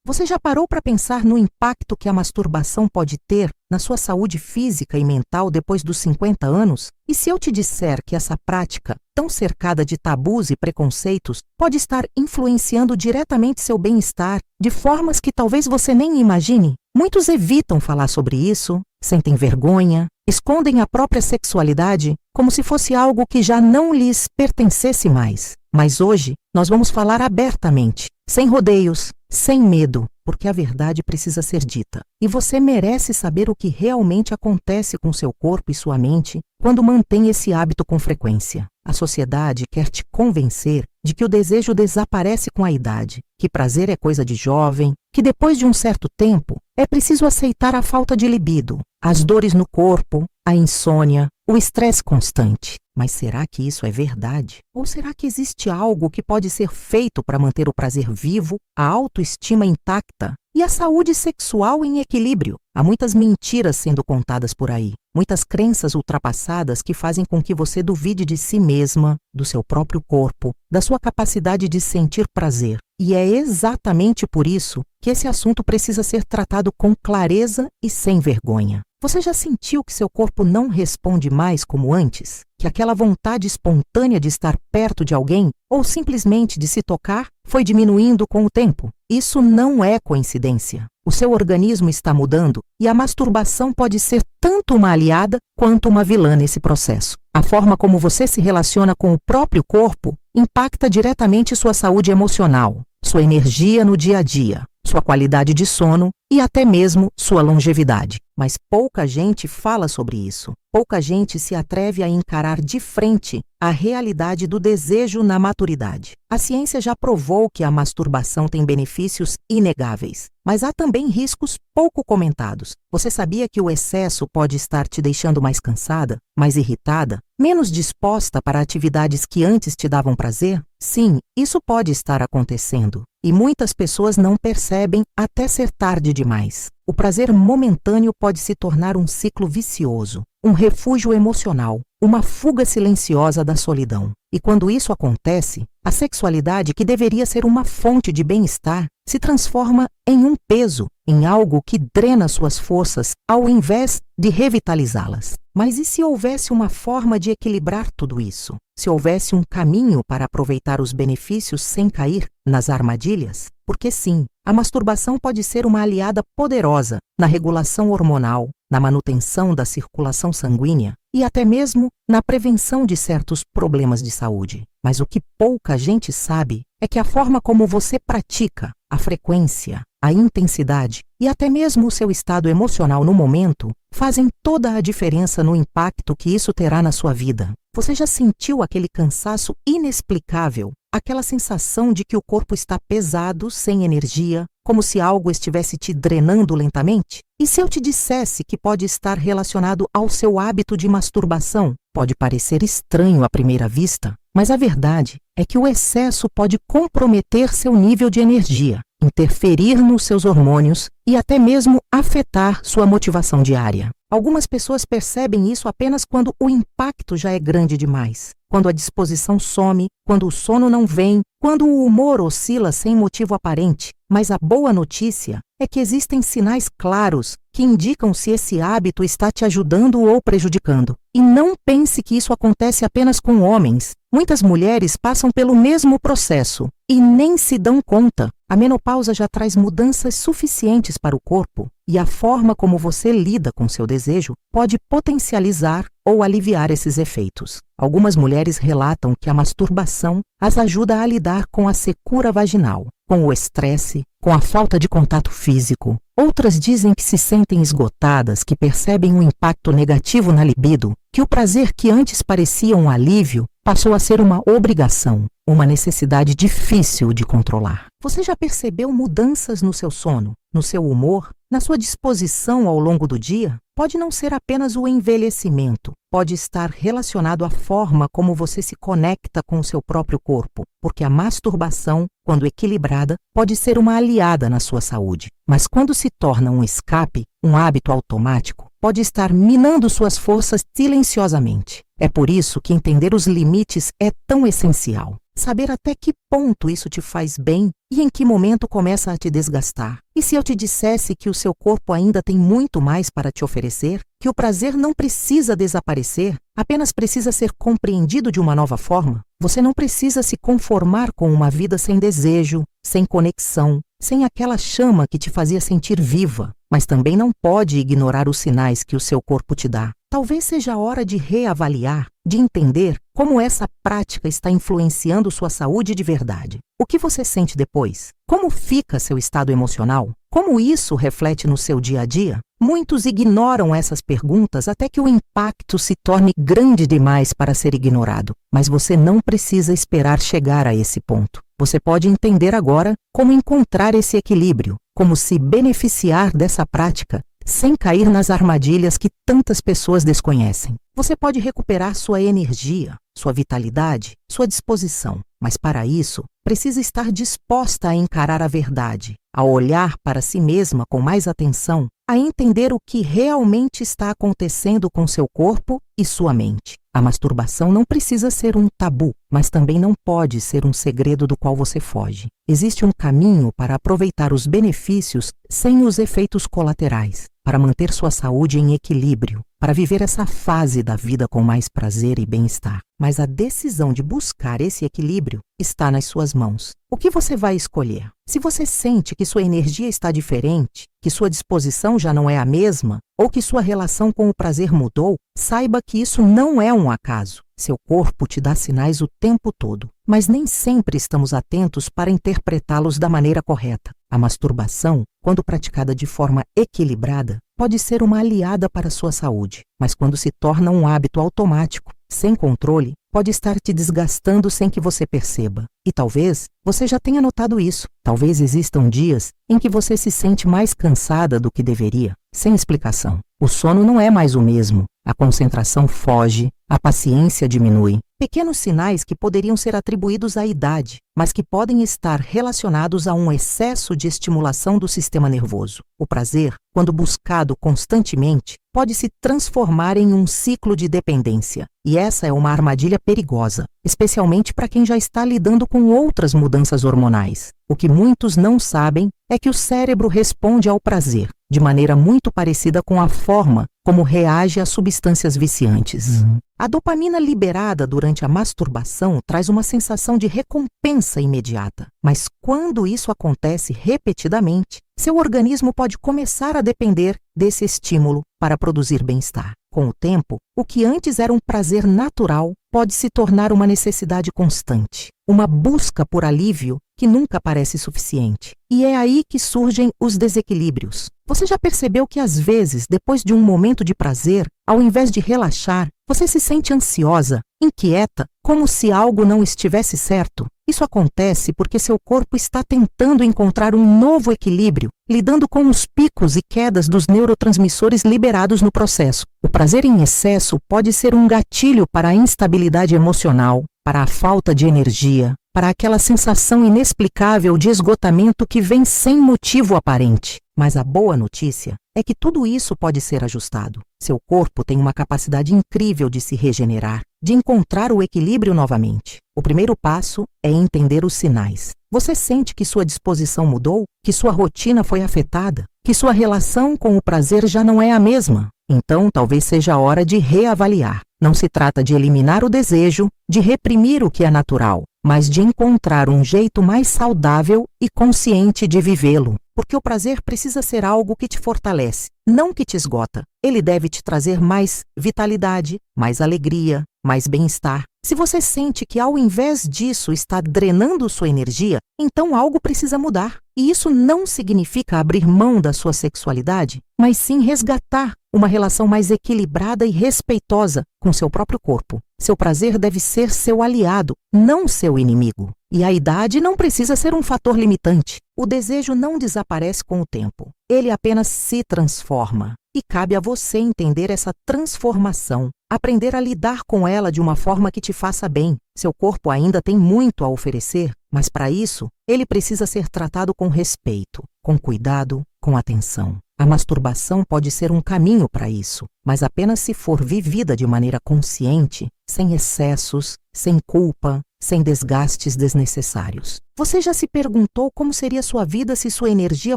Você já parou para pensar no impacto que a masturbação pode ter na sua saúde física e mental depois dos 50 anos? E se eu te disser que essa prática, tão cercada de tabus e preconceitos, pode estar influenciando diretamente seu bem-estar de formas que talvez você nem imagine? Muitos evitam falar sobre isso, sentem vergonha, escondem a própria sexualidade como se fosse algo que já não lhes pertencesse mais. Mas hoje nós vamos falar abertamente, sem rodeios, sem medo, porque a verdade precisa ser dita. E você merece saber o que realmente acontece com seu corpo e sua mente quando mantém esse hábito com frequência. A sociedade quer te convencer de que o desejo desaparece com a idade, que prazer é coisa de jovem, que depois de um certo tempo é preciso aceitar a falta de libido, as dores no corpo, a insônia, o estresse constante. Mas será que isso é verdade? Ou será que existe algo que pode ser feito para manter o prazer vivo, a autoestima intacta e a saúde sexual em equilíbrio? Há muitas mentiras sendo contadas por aí, muitas crenças ultrapassadas que fazem com que você duvide de si mesma, do seu próprio corpo, da sua capacidade de sentir prazer. E é exatamente por isso que esse assunto precisa ser tratado com clareza e sem vergonha. Você já sentiu que seu corpo não responde mais como antes? Que aquela vontade espontânea de estar perto de alguém ou simplesmente de se tocar foi diminuindo com o tempo? Isso não é coincidência. O seu organismo está mudando e a masturbação pode ser tanto uma aliada quanto uma vilã nesse processo. A forma como você se relaciona com o próprio corpo impacta diretamente sua saúde emocional, sua energia no dia a dia, sua qualidade de sono e até mesmo sua longevidade. Mas pouca gente fala sobre isso. Pouca gente se atreve a encarar de frente a realidade do desejo na maturidade. A ciência já provou que a masturbação tem benefícios inegáveis, mas há também riscos pouco comentados. Você sabia que o excesso pode estar te deixando mais cansada, mais irritada, menos disposta para atividades que antes te davam prazer? Sim, isso pode estar acontecendo. E muitas pessoas não percebem até ser tarde demais. O prazer momentâneo pode se tornar um ciclo vicioso, um refúgio emocional, uma fuga silenciosa da solidão. E quando isso acontece, a sexualidade, que deveria ser uma fonte de bem-estar, se transforma em um peso, em algo que drena suas forças, ao invés de revitalizá-las. Mas e se houvesse uma forma de equilibrar tudo isso? Se houvesse um caminho para aproveitar os benefícios sem cair nas armadilhas? Porque sim, a masturbação pode ser uma aliada poderosa na regulação hormonal, na manutenção da circulação sanguínea e até mesmo na prevenção de certos problemas de saúde. Mas o que pouca gente sabe é que a forma como você pratica, a frequência, a intensidade e até mesmo o seu estado emocional no momento fazem toda a diferença no impacto que isso terá na sua vida. Você já sentiu aquele cansaço inexplicável, aquela sensação de que o corpo está pesado, sem energia, como se algo estivesse te drenando lentamente? E se eu te dissesse que pode estar relacionado ao seu hábito de masturbação? Pode parecer estranho à primeira vista, mas a verdade é que o excesso pode comprometer seu nível de energia, interferir nos seus hormônios e até mesmo afetar sua motivação diária. Algumas pessoas percebem isso apenas quando o impacto já é grande demais, quando a disposição some, quando o sono não vem, quando o humor oscila sem motivo aparente. Mas a boa notícia é que existem sinais claros que indicam se esse hábito está te ajudando ou prejudicando. E não pense que isso acontece apenas com homens. Muitas mulheres passam pelo mesmo processo e nem se dão conta. A menopausa já traz mudanças suficientes para o corpo e a forma como você lida com seu desejo pode potencializar ou aliviar esses efeitos. Algumas mulheres relatam que a masturbação as ajuda a lidar com a secura vaginal, com o estresse, com a falta de contato físico. Outras dizem que se sentem esgotadas, que percebem um impacto negativo na libido, que o prazer que antes parecia um alívio passou a ser uma obrigação, uma necessidade difícil de controlar. Você já percebeu mudanças no seu sono, no seu humor, na sua disposição ao longo do dia? Pode não ser apenas o envelhecimento, pode estar relacionado à forma como você se conecta com o seu próprio corpo, porque a masturbação, quando equilibrada, pode ser uma aliada na sua saúde. Mas quando se torna um escape, um hábito automático, pode estar minando suas forças silenciosamente. É por isso que entender os limites é tão essencial. Saber até que ponto isso te faz bem e em que momento começa a te desgastar. E se eu te dissesse que o seu corpo ainda tem muito mais para te oferecer, que o prazer não precisa desaparecer, apenas precisa ser compreendido de uma nova forma? Você não precisa se conformar com uma vida sem desejo, sem conexão, sem aquela chama que te fazia sentir viva, mas também não pode ignorar os sinais que o seu corpo te dá. Talvez seja a hora de reavaliar, de entender como essa prática está influenciando sua saúde de verdade. O que você sente depois? Como fica seu estado emocional? Como isso reflete no seu dia a dia? Muitos ignoram essas perguntas até que o impacto se torne grande demais para ser ignorado. Mas você não precisa esperar chegar a esse ponto. Você pode entender agora como encontrar esse equilíbrio, como se beneficiar dessa prática sem cair nas armadilhas que tantas pessoas desconhecem. Você pode recuperar sua energia, sua vitalidade, sua disposição, mas para isso, precisa estar disposta a encarar a verdade, a olhar para si mesma com mais atenção, a entender o que realmente está acontecendo com seu corpo e sua mente. A masturbação não precisa ser um tabu, mas também não pode ser um segredo do qual você foge. Existe um caminho para aproveitar os benefícios sem os efeitos colaterais, para manter sua saúde em equilíbrio, para viver essa fase da vida com mais prazer e bem-estar. Mas a decisão de buscar esse equilíbrio está nas suas mãos. O que você vai escolher? Se você sente que sua energia está diferente, que sua disposição já não é a mesma, ou que sua relação com o prazer mudou, saiba que isso não é um acaso. Seu corpo te dá sinais o tempo todo, mas nem sempre estamos atentos para interpretá-los da maneira correta. A masturbação, quando praticada de forma equilibrada, pode ser uma aliada para a sua saúde, mas quando se torna um hábito automático, sem controle, pode estar te desgastando sem que você perceba. E talvez você já tenha notado isso. Talvez existam dias em que você se sente mais cansada do que deveria, sem explicação. O sono não é mais o mesmo, a concentração foge, a paciência diminui. Pequenos sinais que poderiam ser atribuídos à idade, mas que podem estar relacionados a um excesso de estimulação do sistema nervoso. O prazer, quando buscado constantemente, pode se transformar em um ciclo de dependência. E essa é uma armadilha perigosa, especialmente para quem já está lidando com outras mudanças hormonais. O que muitos não sabem é que o cérebro responde ao prazer de maneira muito parecida com a forma como reage a substâncias viciantes. A dopamina liberada durante a masturbação traz uma sensação de recompensa imediata, mas quando isso acontece repetidamente, seu organismo pode começar a depender desse estímulo para produzir bem-estar. Com o tempo, o que antes era um prazer natural pode se tornar uma necessidade constante, uma busca por alívio que nunca parece suficiente. E é aí que surgem os desequilíbrios. Você já percebeu que às vezes, depois de um momento de prazer, ao invés de relaxar, você se sente ansiosa, inquieta, como se algo não estivesse certo? Isso acontece porque seu corpo está tentando encontrar um novo equilíbrio, lidando com os picos e quedas dos neurotransmissores liberados no processo. O prazer em excesso pode ser um gatilho para a instabilidade emocional, para a falta de energia, para aquela sensação inexplicável de esgotamento que vem sem motivo aparente. Mas a boa notícia é que tudo isso pode ser ajustado. Seu corpo tem uma capacidade incrível de se regenerar, de encontrar o equilíbrio novamente. O primeiro passo é entender os sinais. Você sente que sua disposição mudou? Que sua rotina foi afetada? Que sua relação com o prazer já não é a mesma? Então, talvez seja a hora de reavaliar. Não se trata de eliminar o desejo, de reprimir o que é natural, mas de encontrar um jeito mais saudável e consciente de vivê-lo. Porque o prazer precisa ser algo que te fortalece, não que te esgota. Ele deve te trazer mais vitalidade, mais alegria, mais bem-estar. Se você sente que ao invés disso está drenando sua energia, então algo precisa mudar. E isso não significa abrir mão da sua sexualidade, mas sim resgatar uma relação mais equilibrada e respeitosa com seu próprio corpo. Seu prazer deve ser seu aliado, não seu inimigo. E a idade não precisa ser um fator limitante. O desejo não desaparece com o tempo. Ele apenas se transforma. E cabe a você entender essa transformação, aprender a lidar com ela de uma forma que te faça bem. Seu corpo ainda tem muito a oferecer, mas para isso, ele precisa ser tratado com respeito, com cuidado, com atenção. A masturbação pode ser um caminho para isso, mas apenas se for vivida de maneira consciente, sem excessos, sem culpa, sem desgastes desnecessários. Você já se perguntou como seria sua vida se sua energia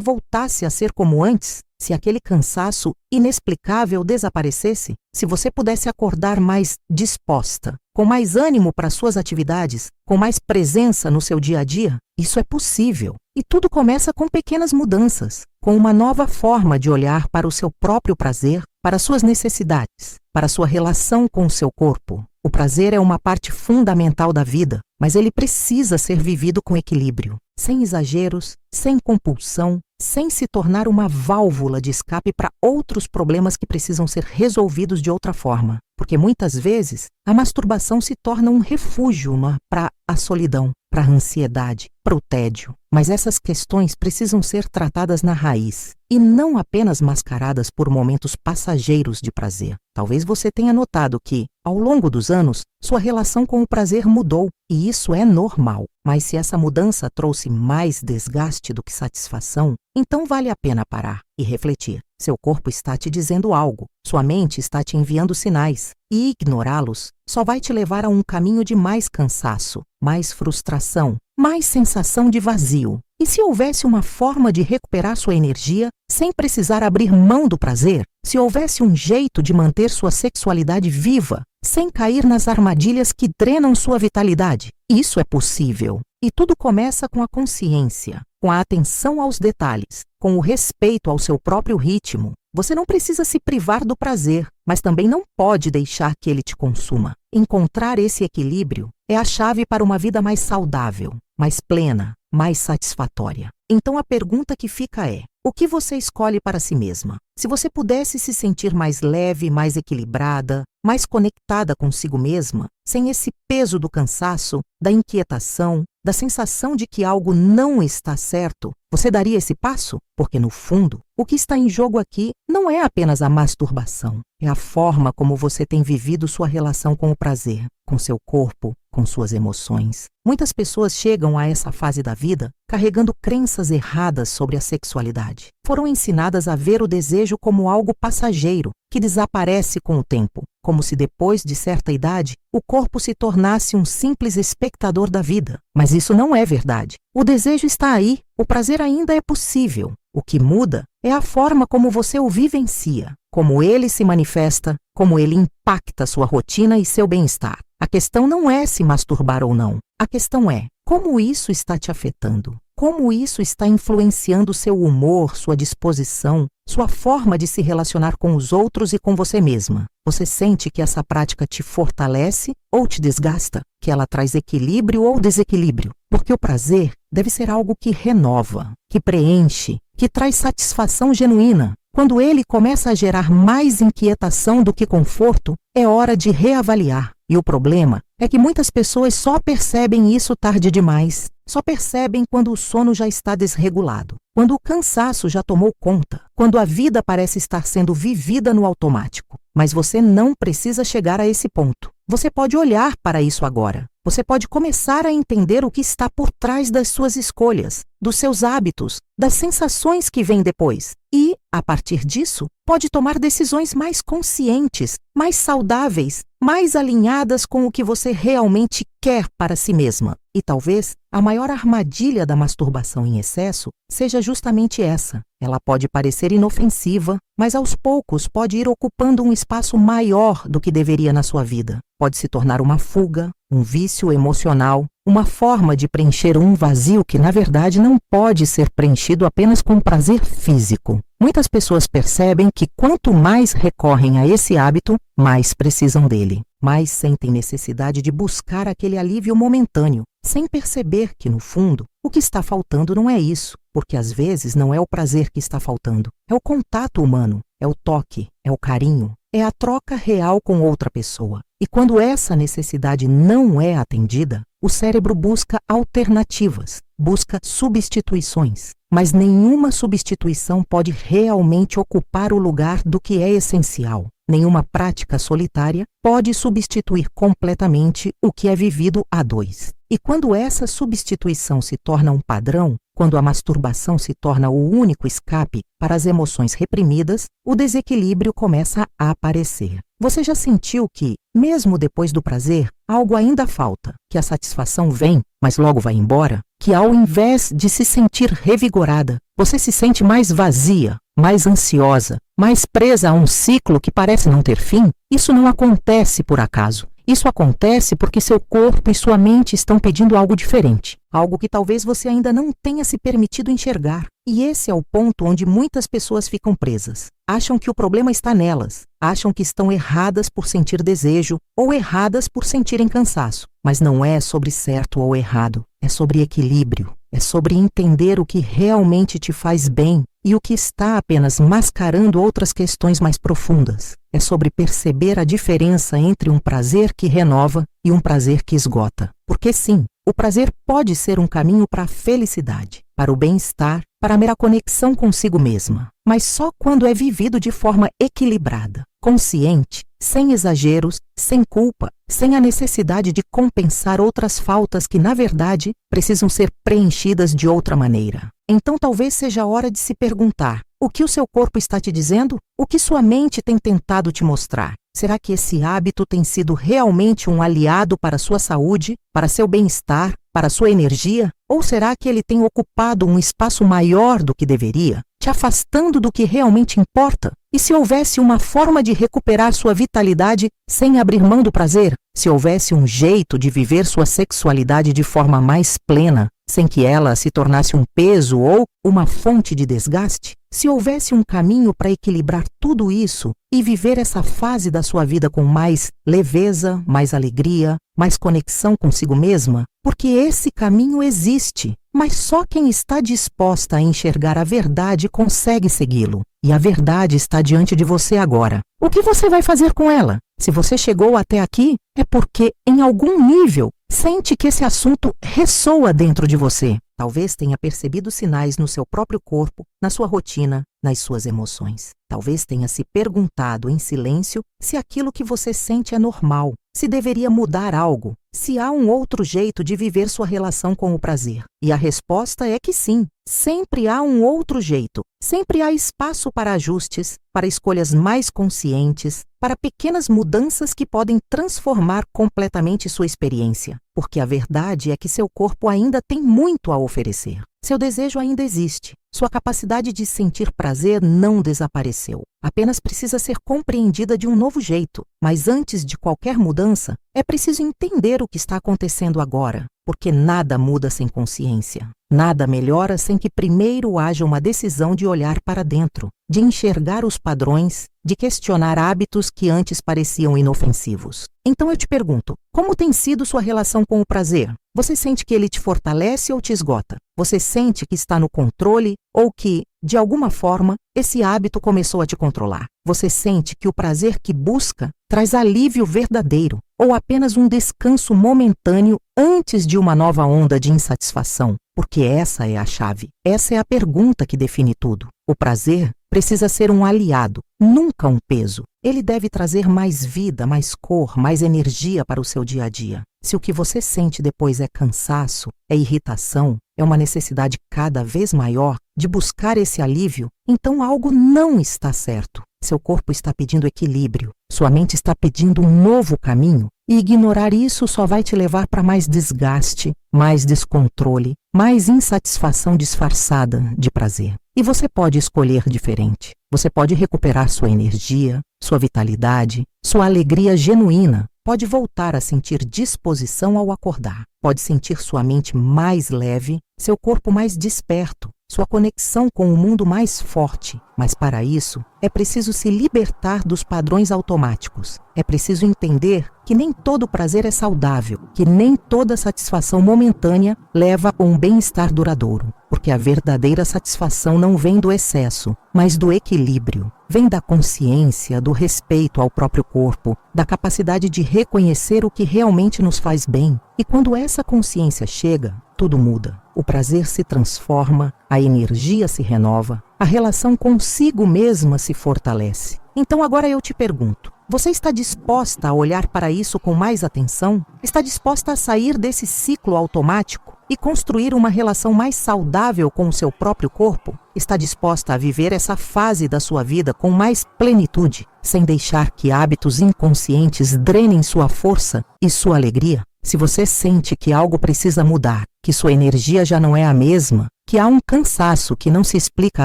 voltasse a ser como antes? Se aquele cansaço inexplicável desaparecesse? Se você pudesse acordar mais disposta, com mais ânimo para suas atividades, com mais presença no seu dia a dia? Isso é possível. E tudo começa com pequenas mudanças, com uma nova forma de olhar para o seu próprio prazer, para suas necessidades, para sua relação com o seu corpo. O prazer é uma parte fundamental da vida, mas ele precisa ser vivido com equilíbrio, sem exageros, sem compulsão, sem se tornar uma válvula de escape para outros problemas que precisam ser resolvidos de outra forma. Porque muitas vezes a masturbação se torna um refúgio para a solidão, para a ansiedade, para o tédio. Mas essas questões precisam ser tratadas na raiz e não apenas mascaradas por momentos passageiros de prazer. Talvez você tenha notado que, ao longo dos anos, sua relação com o prazer mudou, e isso é normal. Mas se essa mudança trouxe mais desgaste do que satisfação, então vale a pena parar e refletir. Seu corpo está te dizendo algo, sua mente está te enviando sinais, e ignorá-los só vai te levar a um caminho de mais cansaço, mais frustração, mais sensação de vazio. E se houvesse uma forma de recuperar sua energia sem precisar abrir mão do prazer? Se houvesse um jeito de manter sua sexualidade viva, sem cair nas armadilhas que drenam sua vitalidade? Isso é possível. E tudo começa com a consciência, com a atenção aos detalhes, com o respeito ao seu próprio ritmo. Você não precisa se privar do prazer, mas também não pode deixar que ele te consuma. Encontrar esse equilíbrio é a chave para uma vida mais saudável, mais plena, mais satisfatória. Então a pergunta que fica é: o que você escolhe para si mesma? Se você pudesse se sentir mais leve, mais equilibrada, mais conectada consigo mesma, sem esse peso do cansaço, da inquietação, da sensação de que algo não está certo, você daria esse passo? Porque, no fundo, o que está em jogo aqui não é apenas a masturbação, é a forma como você tem vivido sua relação com o prazer, com seu corpo, com suas emoções. Muitas pessoas chegam a essa fase da vida carregando crenças erradas sobre a sexualidade. Foram ensinadas a ver o desejo como algo passageiro, que desaparece com o tempo, como se depois de certa idade o corpo se tornasse um simples espectador da vida. Mas isso não é verdade. O desejo está aí, o prazer ainda é possível. O que muda é a forma como você o vivencia, como ele se manifesta, como ele impacta sua rotina e seu bem-estar. A questão não é se masturbar ou não. A questão é como isso está te afetando, como isso está influenciando seu humor, sua disposição, sua forma de se relacionar com os outros e com você mesma. Você sente que essa prática te fortalece ou te desgasta? Que ela traz equilíbrio ou desequilíbrio? Porque o prazer deve ser algo que renova, que preenche, que traz satisfação genuína. Quando ele começa a gerar mais inquietação do que conforto, é hora de reavaliar. E o problema é que muitas pessoas só percebem isso tarde demais. Só percebem quando o sono já está desregulado, quando o cansaço já tomou conta, quando a vida parece estar sendo vivida no automático. Mas você não precisa chegar a esse ponto. Você pode olhar para isso agora. Você pode começar a entender o que está por trás das suas escolhas, dos seus hábitos, das sensações que vêm depois. E, a partir disso, pode tomar decisões mais conscientes, mais saudáveis, mais alinhadas com o que você realmente quer para si mesma. E talvez a maior armadilha da masturbação em excesso seja justamente essa. Ela pode parecer inofensiva, mas aos poucos pode ir ocupando um espaço maior do que deveria na sua vida. Pode se tornar uma fuga, um vício emocional, uma forma de preencher um vazio que, na verdade, não pode ser preenchido apenas com prazer físico. Muitas pessoas percebem que quanto mais recorrem a esse hábito, mais precisam dele. Mais sentem necessidade de buscar aquele alívio momentâneo, sem perceber que, no fundo, o que está faltando não é isso, porque às vezes não é o prazer que está faltando, é o contato humano, é o toque, é o carinho, é a troca real com outra pessoa. E quando essa necessidade não é atendida, o cérebro busca alternativas, busca substituições. Mas nenhuma substituição pode realmente ocupar o lugar do que é essencial. Nenhuma prática solitária pode substituir completamente o que é vivido a dois. E quando essa substituição se torna um padrão, Quando a masturbação se torna o único escape para as emoções reprimidas, o desequilíbrio começa a aparecer. Você já sentiu que, mesmo depois do prazer, algo ainda falta, que a satisfação vem, mas logo vai embora? Que ao invés de se sentir revigorada, você se sente mais vazia, mais ansiosa, mais presa a um ciclo que parece não ter fim? Isso não acontece por acaso. Isso acontece porque seu corpo e sua mente estão pedindo algo diferente, algo que talvez você ainda não tenha se permitido enxergar. E esse é o ponto onde muitas pessoas ficam presas. Acham que o problema está nelas, acham que estão erradas por sentir desejo ou erradas por sentirem cansaço. Mas não é sobre certo ou errado, é sobre equilíbrio, é sobre entender o que realmente te faz bem e o que está apenas mascarando outras questões mais profundas. É sobre perceber a diferença entre um prazer que renova e um prazer que esgota. Porque sim, o prazer pode ser um caminho para a felicidade, para o bem-estar, para a mera conexão consigo mesma, mas só quando é vivido de forma equilibrada, consciente, sem exageros, sem culpa, sem a necessidade de compensar outras faltas que, na verdade, precisam ser preenchidas de outra maneira. Então talvez seja a hora de se perguntar: o que o seu corpo está te dizendo? O que sua mente tem tentado te mostrar? Será que esse hábito tem sido realmente um aliado para a sua saúde, para seu bem-estar, para a sua energia? Ou será que ele tem ocupado um espaço maior do que deveria, te afastando do que realmente importa? E se houvesse uma forma de recuperar sua vitalidade sem abrir mão do prazer? Se houvesse um jeito de viver sua sexualidade de forma mais plena, sem que ela se tornasse um peso ou uma fonte de desgaste? Se houvesse um caminho para equilibrar tudo isso e viver essa fase da sua vida com mais leveza, mais alegria, mais conexão consigo mesma? Porque esse caminho existe, mas só quem está disposta a enxergar a verdade consegue segui-lo. E a verdade está diante de você agora. O que você vai fazer com ela? Se você chegou até aqui, é porque, em algum nível, sente que esse assunto ressoa dentro de você. Talvez tenha percebido sinais no seu próprio corpo, na sua rotina, nas suas emoções. Talvez tenha se perguntado em silêncio se aquilo que você sente é normal, se deveria mudar algo, se há um outro jeito de viver sua relação com o prazer. E a resposta é que sim, sempre há um outro jeito. Sempre há espaço para ajustes, para escolhas mais conscientes, para pequenas mudanças que podem transformar completamente sua experiência. Porque a verdade é que seu corpo ainda tem muito a oferecer. Seu desejo ainda existe. Sua capacidade de sentir prazer não desapareceu. Apenas precisa ser compreendida de um novo jeito. Mas antes de qualquer mudança, é preciso entender o que está acontecendo agora. Porque nada muda sem consciência. Nada melhora sem que primeiro haja uma decisão de olhar para dentro, de enxergar os padrões, de questionar hábitos que antes pareciam inofensivos. Então eu te pergunto, como tem sido sua relação com o prazer? Você sente que ele te fortalece ou te esgota? Você sente que está no controle ou que, de alguma forma, esse hábito começou a te controlar? Você sente que o prazer que busca traz alívio verdadeiro ou apenas um descanso momentâneo antes de uma nova onda de insatisfação? Porque essa é a chave. Essa é a pergunta que define tudo. O prazer precisa ser um aliado, nunca um peso. Ele deve trazer mais vida, mais cor, mais energia para o seu dia a dia. Se o que você sente depois é cansaço, é irritação, é uma necessidade cada vez maior de buscar esse alívio, então algo não está certo. Seu corpo está pedindo equilíbrio, sua mente está pedindo um novo caminho, e ignorar isso só vai te levar para mais desgaste, mais descontrole, mais insatisfação disfarçada de prazer. E você pode escolher diferente. Você pode recuperar sua energia, sua vitalidade, sua alegria genuína. Pode voltar a sentir disposição ao acordar. Pode sentir sua mente mais leve, seu corpo mais desperto, sua conexão com o mundo mais forte. Mas para isso, é preciso se libertar dos padrões automáticos. É preciso entender que nem todo prazer é saudável, que nem toda satisfação momentânea leva a um bem-estar duradouro. Porque a verdadeira satisfação não vem do excesso, mas do equilíbrio. Vem da consciência, do respeito ao próprio corpo, da capacidade de reconhecer o que realmente nos faz bem. E quando essa consciência chega, tudo muda. O prazer se transforma, a energia se renova, a relação consigo mesma se fortalece. Então agora eu te pergunto, você está disposta a olhar para isso com mais atenção? Está disposta a sair desse ciclo automático? e construir uma relação mais saudável com o seu próprio corpo? Está disposta a viver essa fase da sua vida com mais plenitude, sem deixar que hábitos inconscientes drenem sua força e sua alegria? Se você sente que algo precisa mudar, que sua energia já não é a mesma, que há um cansaço que não se explica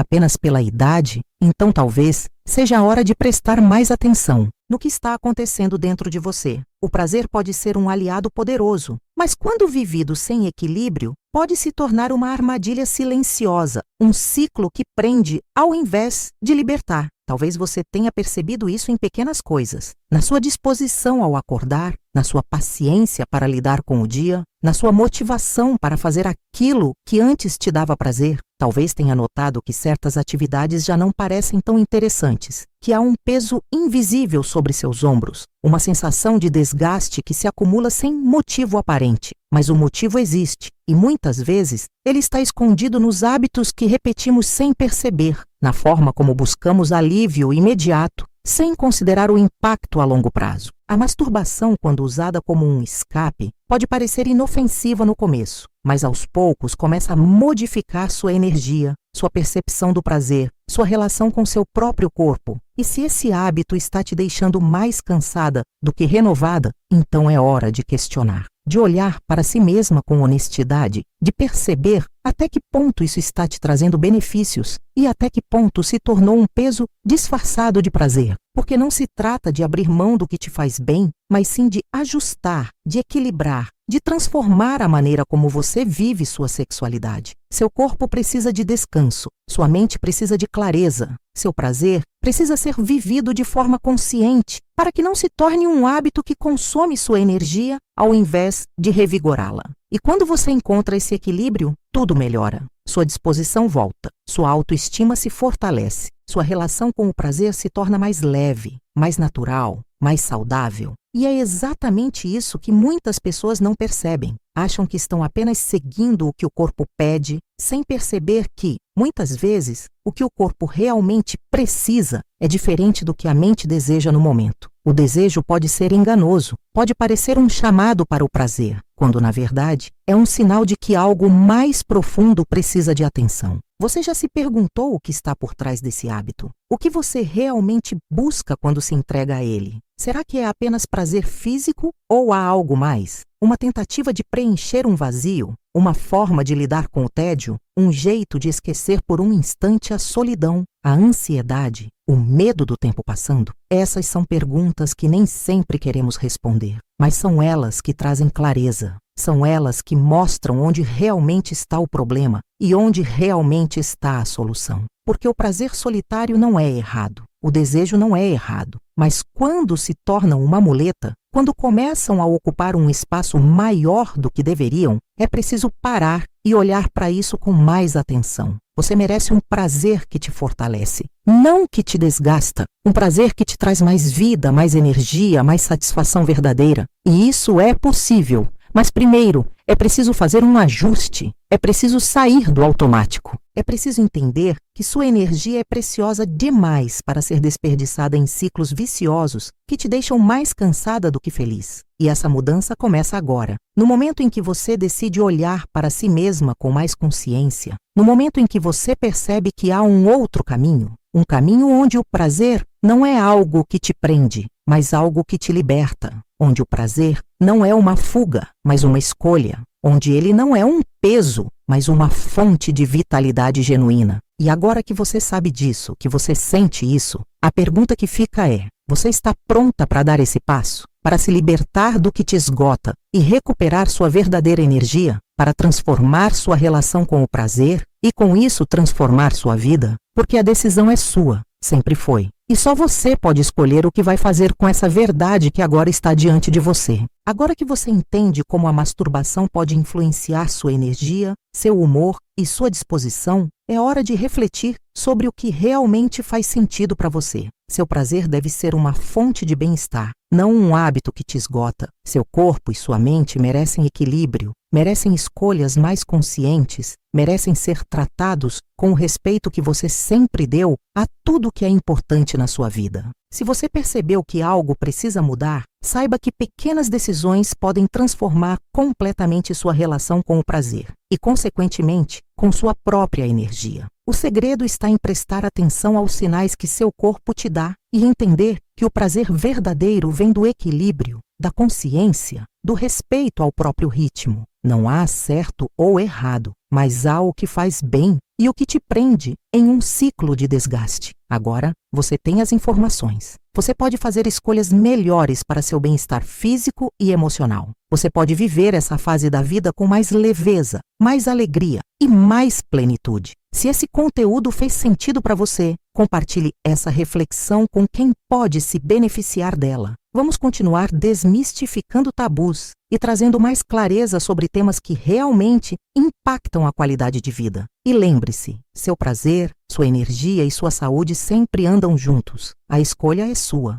apenas pela idade, então talvez seja a hora de prestar mais atenção no que está acontecendo dentro de você. O prazer pode ser um aliado poderoso, mas quando vivido sem equilíbrio, pode se tornar uma armadilha silenciosa, um ciclo que prende ao invés de libertar. Talvez você tenha percebido isso em pequenas coisas, na sua disposição ao acordar, na sua paciência para lidar com o dia, na sua motivação para fazer aquilo que antes te dava prazer. Talvez tenha notado que certas atividades já não parecem tão interessantes, que há um peso invisível sobre seus ombros, uma sensação de desgaste que se acumula sem motivo aparente. Mas o motivo existe, e muitas vezes ele está escondido nos hábitos que repetimos sem perceber, na forma como buscamos alívio imediato, sem considerar o impacto a longo prazo. A masturbação, quando usada como um escape, pode parecer inofensiva no começo, mas aos poucos começa a modificar sua energia, sua percepção do prazer, sua relação com seu próprio corpo. E se esse hábito está te deixando mais cansada do que renovada, então é hora de questionar, de olhar para si mesma com honestidade, de perceber até que ponto isso está te trazendo benefícios e até que ponto se tornou um peso disfarçado de prazer. Porque não se trata de abrir mão do que te faz bem, mas sim de ajustar, de equilibrar, de transformar a maneira como você vive sua sexualidade. Seu corpo precisa de descanso, sua mente precisa de clareza, seu prazer precisa ser vivido de forma consciente, para que não se torne um hábito que consome sua energia ao invés de revigorá-la. E quando você encontra esse equilíbrio, tudo melhora. Sua disposição volta, sua autoestima se fortalece, sua relação com o prazer se torna mais leve, mais natural, mais saudável. E é exatamente isso que muitas pessoas não percebem. Acham que estão apenas seguindo o que o corpo pede, sem perceber que, muitas vezes, o que o corpo realmente precisa é diferente do que a mente deseja no momento. O desejo pode ser enganoso, pode parecer um chamado para o prazer, quando, na verdade, é um sinal de que algo mais profundo precisa de atenção. Você já se perguntou o que está por trás desse hábito? O que você realmente busca quando se entrega a ele? Será que é apenas prazer físico ou há algo mais? Uma tentativa de preencher um vazio? Uma forma de lidar com o tédio? Um jeito de esquecer por um instante a solidão, a ansiedade, o medo do tempo passando? Essas são perguntas que nem sempre queremos responder, mas são elas que trazem clareza. São elas que mostram onde realmente está o problema e onde realmente está a solução. Porque o prazer solitário não é errado, o desejo não é errado, mas quando se tornam uma muleta, quando começam a ocupar um espaço maior do que deveriam, é preciso parar e olhar para isso com mais atenção. Você merece um prazer que te fortalece, não que te desgasta, um prazer que te traz mais vida, mais energia, mais satisfação verdadeira. E isso é possível. Mas primeiro, é preciso fazer um ajuste, é preciso sair do automático. É preciso entender que sua energia é preciosa demais para ser desperdiçada em ciclos viciosos que te deixam mais cansada do que feliz. E essa mudança começa agora, no momento em que você decide olhar para si mesma com mais consciência, no momento em que você percebe que há um outro caminho, um caminho onde o prazer não é algo que te prende, mas algo que te liberta, onde o prazer não é uma fuga, mas uma escolha, onde ele não é um peso, mas uma fonte de vitalidade genuína. E agora que você sabe disso, que você sente isso, a pergunta que fica é: você está pronta para dar esse passo? Para se libertar do que te esgota e recuperar sua verdadeira energia? Para transformar sua relação com o prazer e, com isso, transformar sua vida? Porque a decisão é sua, sempre foi. E só você pode escolher o que vai fazer com essa verdade que agora está diante de você. Agora que você entende como a masturbação pode influenciar sua energia, seu humor e sua disposição, é hora de refletir sobre o que realmente faz sentido para você. Seu prazer deve ser uma fonte de bem-estar, não um hábito que te esgota. Seu corpo e sua mente merecem equilíbrio, merecem escolhas mais conscientes, merecem ser tratados com o respeito que você sempre deu a tudo que é importante na sua vida. Se você percebeu que algo precisa mudar, saiba que pequenas decisões podem transformar completamente sua relação com o prazer e, consequentemente, com sua própria energia. O segredo está em prestar atenção aos sinais que seu corpo te dá e entender que o prazer verdadeiro vem do equilíbrio, da consciência, do respeito ao próprio ritmo. Não há certo ou errado, mas há o que faz bem e o que te prende em um ciclo de desgaste. Agora, você tem as informações. Você pode fazer escolhas melhores para seu bem-estar físico e emocional. Você pode viver essa fase da vida com mais leveza, mais alegria e mais plenitude. Se esse conteúdo fez sentido para você, compartilhe essa reflexão com quem pode se beneficiar dela. Vamos continuar desmistificando tabus e trazendo mais clareza sobre temas que realmente impactam a qualidade de vida. E lembre-se, seu prazer, sua energia e sua saúde sempre andam juntos. A escolha é sua.